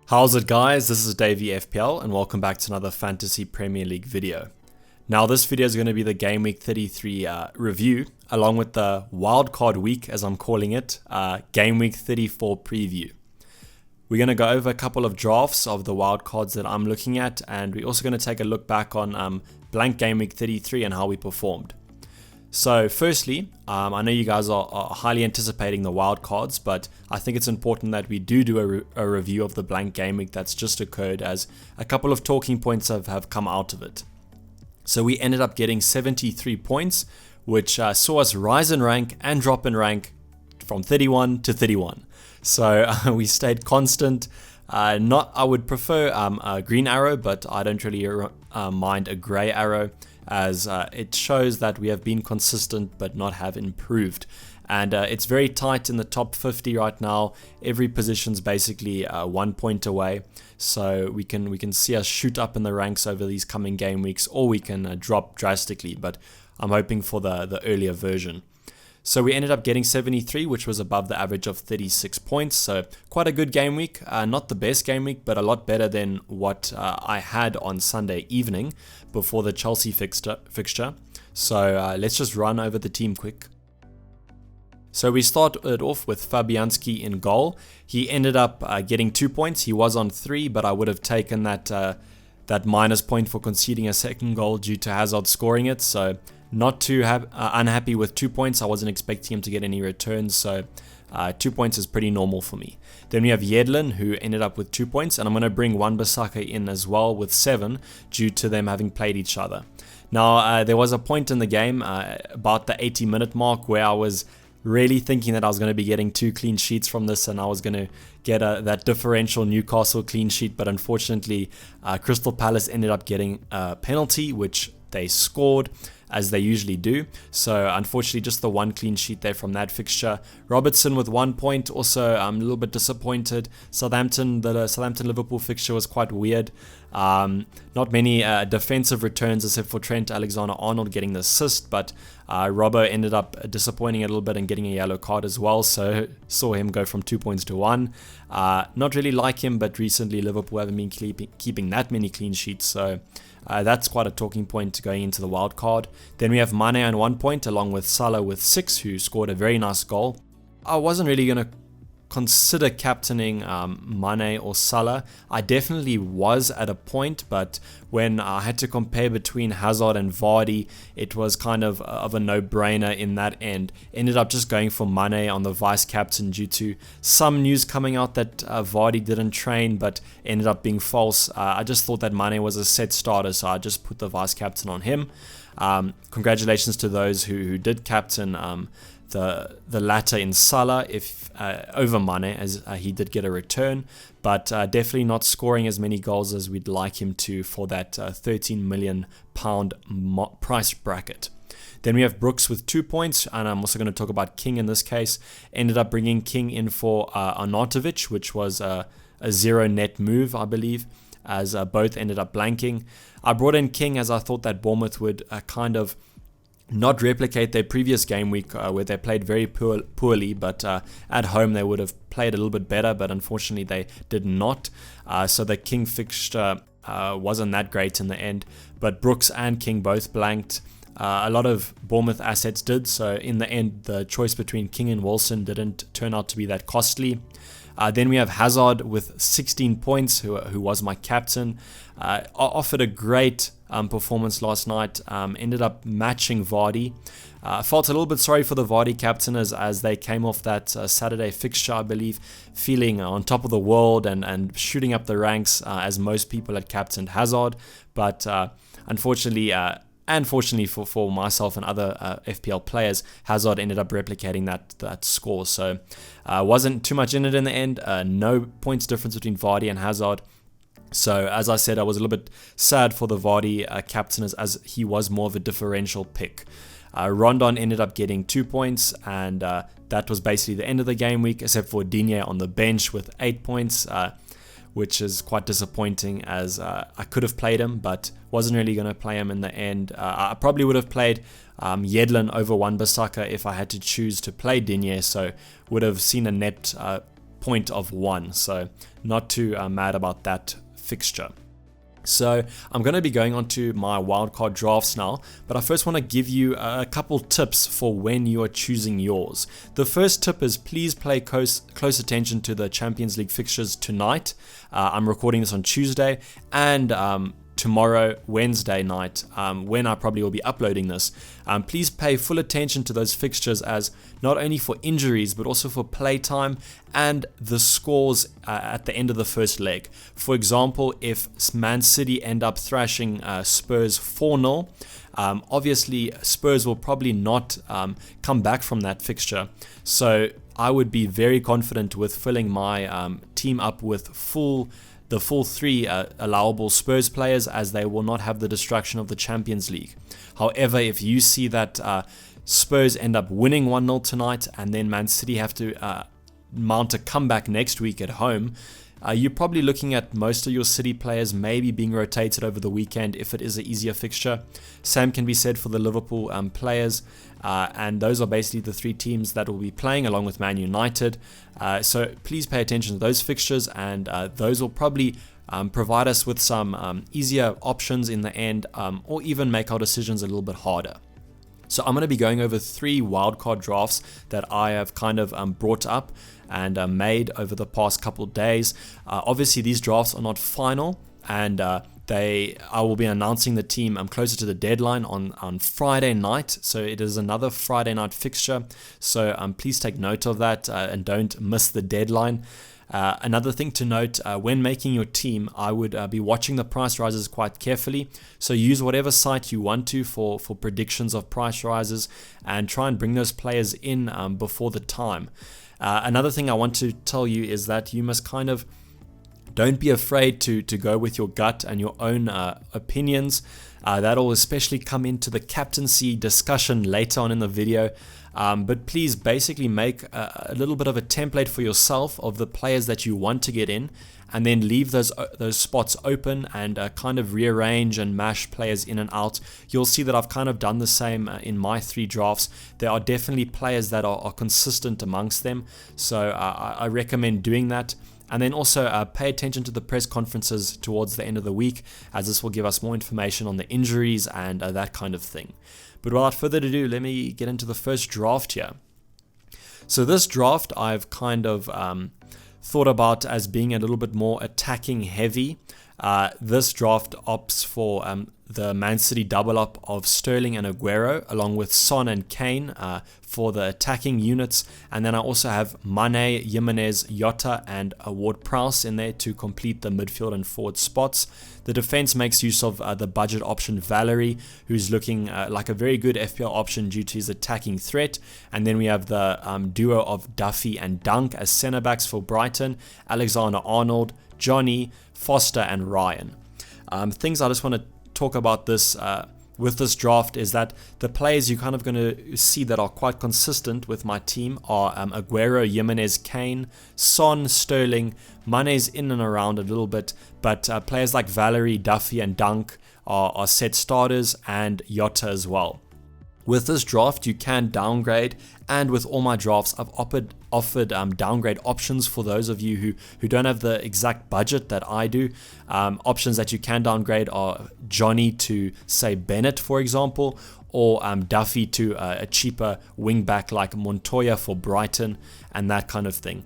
How's it guys, this is Dayvy FPL and welcome back to another Fantasy Premier League video. Now this video is going to be the Game Week 33 review along with the Wildcard week, as I'm calling it, Game Week 34 preview. We're going to go over a couple of drafts of the wildcards that I'm looking at, and we're also going to take a look back on Blank Gameweek 33 and how we performed. So firstly, I know you guys are highly anticipating the wildcards, but I think it's important that we do a review of the Blank Gameweek that's just occurred, as a couple of talking points have come out of it. So we ended up getting 73 points, which saw us rise in rank and drop in rank from 31 to 31. So we stayed constant. I would prefer a green arrow, but I don't really mind a grey arrow, as it shows that we have been consistent but not have improved. And it's very tight in the top 50 right now. Every position's basically 1 point away, so we can see us shoot up in the ranks over these coming game weeks, or we can drop drastically, but I'm hoping for the earlier version. So we ended up getting 73, which was above the average of 36 points. So quite a good game week. Not the best game week, but a lot better than what I had on Sunday evening before the Chelsea fixture. So let's just run over the team quick. So we started off with Fabianski in goal. He ended up getting 2 points. He was on 3, but I would have taken that minus point for conceding a second goal due to Hazard scoring it. So not too unhappy with 2 points. I wasn't expecting him to get any returns, so 2 points is pretty normal for me. Then we have Yedlin, who ended up with 2 points, and I'm going to bring Wan-Bissaka in as well with 7 due to them having played each other. Now, there was a point in the game about the 80-minute mark where I was really thinking that I was going to be getting 2 clean sheets from this, and I was going to get that differential Newcastle clean sheet, but unfortunately Crystal Palace ended up getting a penalty, which they scored, as they usually do. So unfortunately just the 1 clean sheet there from that fixture. Robertson with 1 point, also I'm a little bit disappointed. The Southampton-Liverpool fixture was quite weird. Not many defensive returns except for Trent Alexander-Arnold getting the assist, but Robbo ended up disappointing a little bit and getting a yellow card as well, so saw him go from 2 points to 1. Not really like him, but recently Liverpool haven't been keeping that many clean sheets, so that's quite a talking point going into the wild card. Then we have Mane on 1 point, along with Salah with 6, who scored a very nice goal. I wasn't really going to consider captaining Mane or Salah. I definitely was at a point, but when I had to compare between Hazard and Vardy, it was kind of a no-brainer in that end. Ended up just going for Mane on the vice-captain due to some news coming out that Vardy didn't train, but ended up being false. I just thought that Mane was a set starter, so I just put the vice-captain on him. Congratulations to those who did captain the latter in Salah over Mane, as he did get a return, but definitely not scoring as many goals as we'd like him to for that £13 million price bracket. Then we have Brooks with 2 points, and I'm also going to talk about King in this case. Ended up bringing King in for Arnautovic, which was a 0 net move, I believe, as both ended up blanking. I brought in King as I thought that Bournemouth would kind of not replicate their previous game week where they played very poorly, but at home they would have played a little bit better, but unfortunately they did not. So the King fixture wasn't that great in the end, but Brooks and King both blanked. A lot of Bournemouth assets did, so in the end the choice between King and Wilson didn't turn out to be that costly. Then we have Hazard with 16 points, who was my captain. Offered a great performance last night, ended up matching Vardy. Felt a little bit sorry for the Vardy captain as they came off that Saturday fixture, I believe, feeling on top of the world and shooting up the ranks as most people had captained Hazard. But unfortunately, and fortunately for myself and other FPL players, Hazard ended up replicating that score. So wasn't too much in it in the end. No points difference between Vardy and Hazard. So as I said, I was a little bit sad for the Vardy captain as he was more of a differential pick. Rondon ended up getting 2 points, and that was basically the end of the game week, except for Digne on the bench with 8 points. Which is quite disappointing, as I could have played him, but wasn't really going to play him in the end. I probably would have played Yedlin over Wan-Bissaka if I had to choose to play Digne, so would have seen a net point of 1, so not too mad about that fixture. So I'm going to be going on to my wildcard drafts now, but I first want to give you a couple tips for when you are choosing yours. The first tip is please pay close attention to the Champions League fixtures tonight. I'm recording this on Tuesday, and tomorrow, Wednesday night, when I probably will be uploading this. Please pay full attention to those fixtures, as not only for injuries but also for playtime and the scores at the end of the first leg. For example, if Man City end up thrashing Spurs 4-0, obviously Spurs will probably not come back from that fixture, so I would be very confident with filling my team up with the full 3 allowable Spurs players, as they will not have the distraction of the Champions League. However, if you see that Spurs end up winning 1-0 tonight and then Man City have to mount a comeback next week at home, you're probably looking at most of your City players maybe being rotated over the weekend if it is an easier fixture. Same can be said for the Liverpool players, and those are basically the 3 teams that will be playing along with Man United. So please pay attention to those fixtures, and those will probably provide us with some easier options in the end, or even make our decisions a little bit harder. So I'm going to be going over 3 wildcard drafts that I have kind of brought up and made over the past couple days. Obviously, these drafts are not final, and I will be announcing the team closer to the deadline on Friday night. So it is another Friday night fixture. So please take note of that and don't miss the deadline. Another thing to note, when making your team, I would be watching the price rises quite carefully. So use whatever site you want to for predictions of price rises, and try and bring those players in before the time. Another thing I want to tell you is that you must kind of don't be afraid to go with your gut and your own opinions. That'll especially come into the captaincy discussion later on in the video. But please basically make a little bit of a template for yourself of the players that you want to get in, and then leave those spots open and kind of rearrange and mash players in and out. You'll see that I've kind of done the same in my 3 drafts. There are definitely players that are consistent amongst them, so I recommend doing that. And then also pay attention to the press conferences towards the end of the week, as this will give us more information on the injuries and that kind of thing. But without further ado, let me get into the first draft here. So this draft I've kind of thought about as being a little bit more attacking heavy. This draft opts for the Man City double up of Sterling and Aguero, along with Son and Kane for the attacking units. And then I also have Mane, Jimenez, Jota and Ward-Prowse in there to complete the midfield and forward spots. The defense makes use of the budget option Valerie, who's looking like a very good FPL option due to his attacking threat. And then we have the duo of Duffy and Dunk as centre backs for Brighton, Alexander-Arnold, Johnny, Foster and Ryan. Things I just want to talk about this with this draft is that the players you're kind of going to see that are quite consistent with my team are Aguero, Jimenez, Kane, Son, Sterling. Mane's in and around a little bit, but players like Valerie, Duffy and Dunk are set starters, and Jota as well. With this draft, you can downgrade, and with all my drafts, I've offered downgrade options for those of you who don't have the exact budget that I do. Options that you can downgrade are Johnny to, say, Bennett, for example, or Duffy to a cheaper wing back like Montoya for Brighton, and that kind of thing.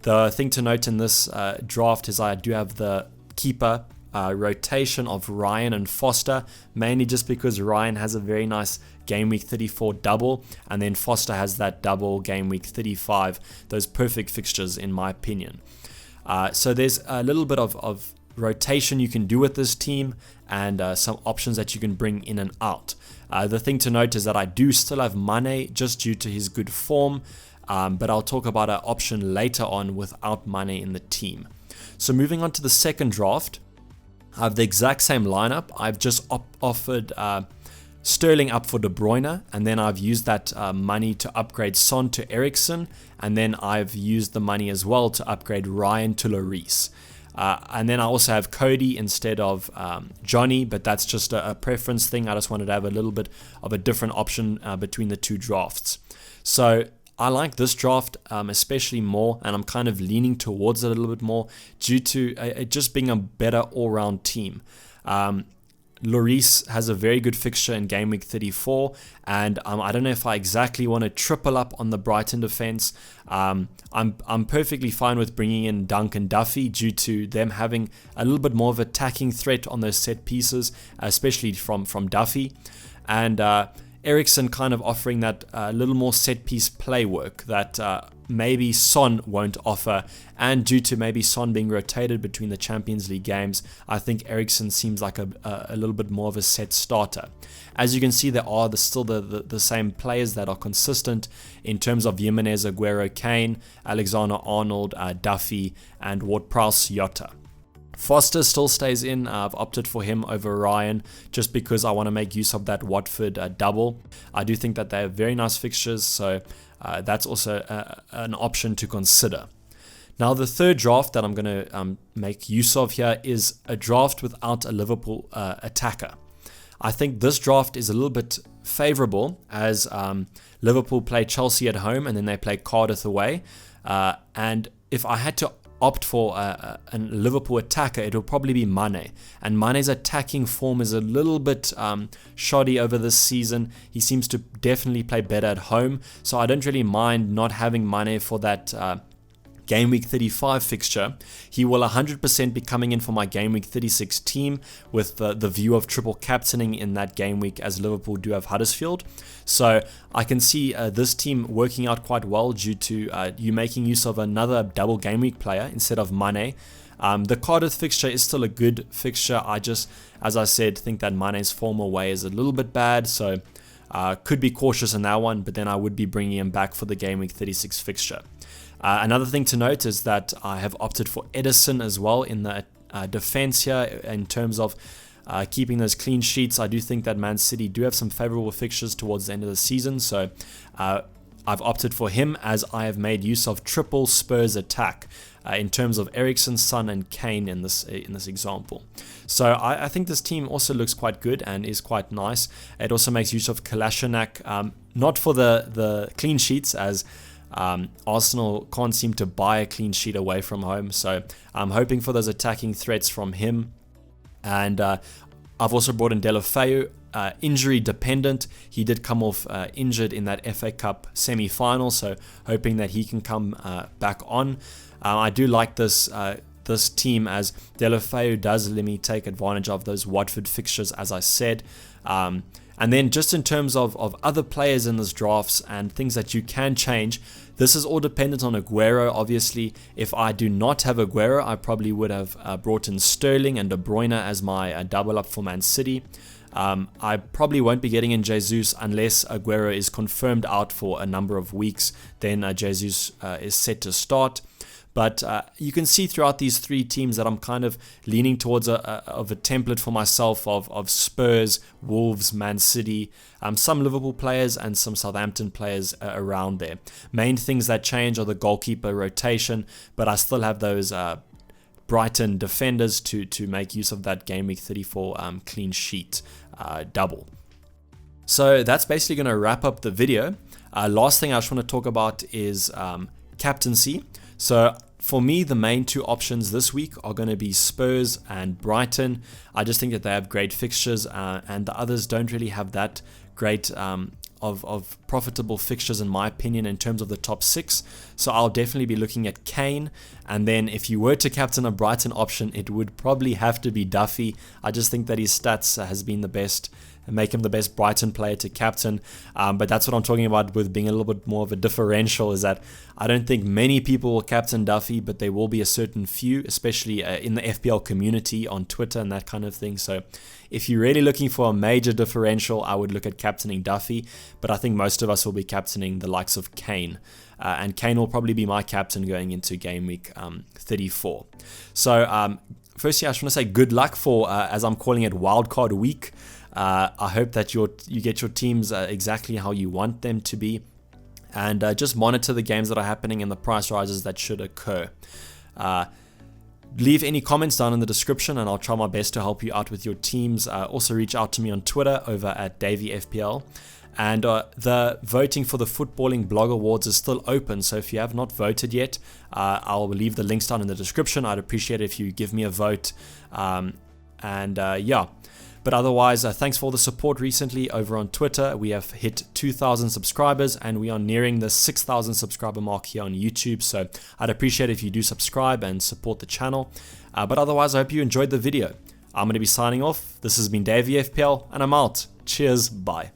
The thing to note in this draft is I do have the keeper rotation of Ryan and Foster, mainly just because Ryan has a very nice Game Week 34 double, and then Foster has that double Game Week 35, those perfect fixtures in my opinion. So there's a little bit of rotation you can do with this team, and some options that you can bring in and out. The thing to note is that I do still have Mane just due to his good form, but I'll talk about an option later on without Mane in the team. So moving on to the second draft, I have the exact same lineup. I've just offered Sterling up for De Bruyne, and then I've used that money to upgrade Son to Eriksen, and then I've used the money as well to upgrade Ryan to Lloris. And then I also have Cody instead of Johnny, but that's just a preference thing. I just wanted to have a little bit of a different option between the 2 drafts. So I like this draft especially more, and I'm kind of leaning towards it a little bit more due to it just being a better all-round team. Lloris has a very good fixture in Game Week 34, and I don't know if I exactly want to triple up on the Brighton defense. I'm perfectly fine with bringing in Dunk and Duffy due to them having a little bit more of attacking threat on those set pieces, especially from Duffy, and Eriksen kind of offering that little more set piece play work that maybe Son won't offer, and due to maybe Son being rotated between the Champions League games, I think Eriksen seems like a little bit more of a set starter. As you can see, there are still the same players that are consistent in terms of Jimenez, Aguero, Kane, Alexander-Arnold, Duffy, and Ward-Prowse, Jota. Foster still stays in. I've opted for him over Ryan just because I want to make use of that Watford double. I do think that they have very nice fixtures, so that's also an option to consider. Now, the third draft that I'm going to make use of here is a draft without a Liverpool attacker. I think this draft is a little bit favourable as Liverpool play Chelsea at home and then they play Cardiff away. And if I had to opt for a Liverpool attacker, it will probably be Mane. And Mane's attacking form is a little bit shoddy over this season. He seems to definitely play better at home, so I don't really mind not having Mane for that Game Week 35 fixture. He will 100% be coming in for my Game Week 36 team with the view of triple captaining in that game week, as Liverpool do have Huddersfield. So I can see this team working out quite well due to you making use of another double game week player instead of Mane. The Cardiff fixture is still a good fixture. I just, as I said, think that Mane's form away is a little bit bad, so could be cautious in that one, but then I would be bringing him back for the Game Week 36 fixture. Another thing to note is that I have opted for Edison as well in the defense here in terms of keeping those clean sheets. I do think that Man City do have some favorable fixtures towards the end of the season, so I've opted for him as I have made use of triple Spurs attack in terms of Eriksen, Son, and Kane in this example. So I think this team also looks quite good and is quite nice. It also makes use of Kolasinac, not for the clean sheets, as Arsenal can't seem to buy a clean sheet away from home, so I'm hoping for those attacking threats from him. And I've also brought in Deulofeu, injury dependent. He did come off injured in that FA Cup semi-final, so hoping that he can come back on. I do like this team, as Deulofeu does let me take advantage of those Watford fixtures, as I said. And then just in terms of other players in this drafts and things that you can change, this is all dependent on Aguero. Obviously, if I do not have Aguero, I probably would have brought in Sterling and De Bruyne as my double up for Man City. I probably won't be getting in Jesus unless Aguero is confirmed out for a number of weeks. Then Jesus is set to start. But you can see throughout these three teams that I'm kind of leaning towards a template for myself of Spurs, Wolves, Man City, some Liverpool players and some Southampton players around there. Main things that change are the goalkeeper rotation, but I still have those Brighton defenders to make use of that Game Week 34 clean sheet double. So that's basically going to wrap up the video. Last thing I just want to talk about is captaincy. So for me, the main two options this week are going to be Spurs and Brighton. I just think that they have great fixtures, and the others don't really have that great of profitable fixtures in my opinion in terms of the top six. So I'll definitely be looking at Kane, and then if you were to captain a Brighton option, it would probably have to be Duffy. I just think that his stats has been the best and make him the best Brighton player to captain. But that's what I'm talking about with being a little bit more of a differential, is that I don't think many people will captain Duffy, but there will be a certain few, especially in the FPL community on Twitter and that kind of thing. So if you're really looking for a major differential, I would look at captaining Duffy, but I think most of us will be captaining the likes of Kane. And Kane will probably be my captain going into game week 34. So firstly, I just want to say good luck for, as I'm calling it, Wildcard week. I hope that you get your teams exactly how you want them to be, and just monitor the games that are happening and the price rises that should occur. Leave any comments down in the description and I'll try my best to help you out with your teams. Also reach out to me on Twitter over at Dayvy FPL. And the voting for the Footballing Blog Awards is still open, so if you have not voted yet, I'll leave the links down in the description. I'd appreciate it if you give me a vote. Yeah. But otherwise, thanks for all the support recently over on Twitter. We have hit 2,000 subscribers and we are nearing the 6,000 subscriber mark here on YouTube. So I'd appreciate it if you do subscribe and support the channel. But otherwise, I hope you enjoyed the video. I'm going to be signing off. This has been Dayvy FPL and I'm out. Cheers. Bye.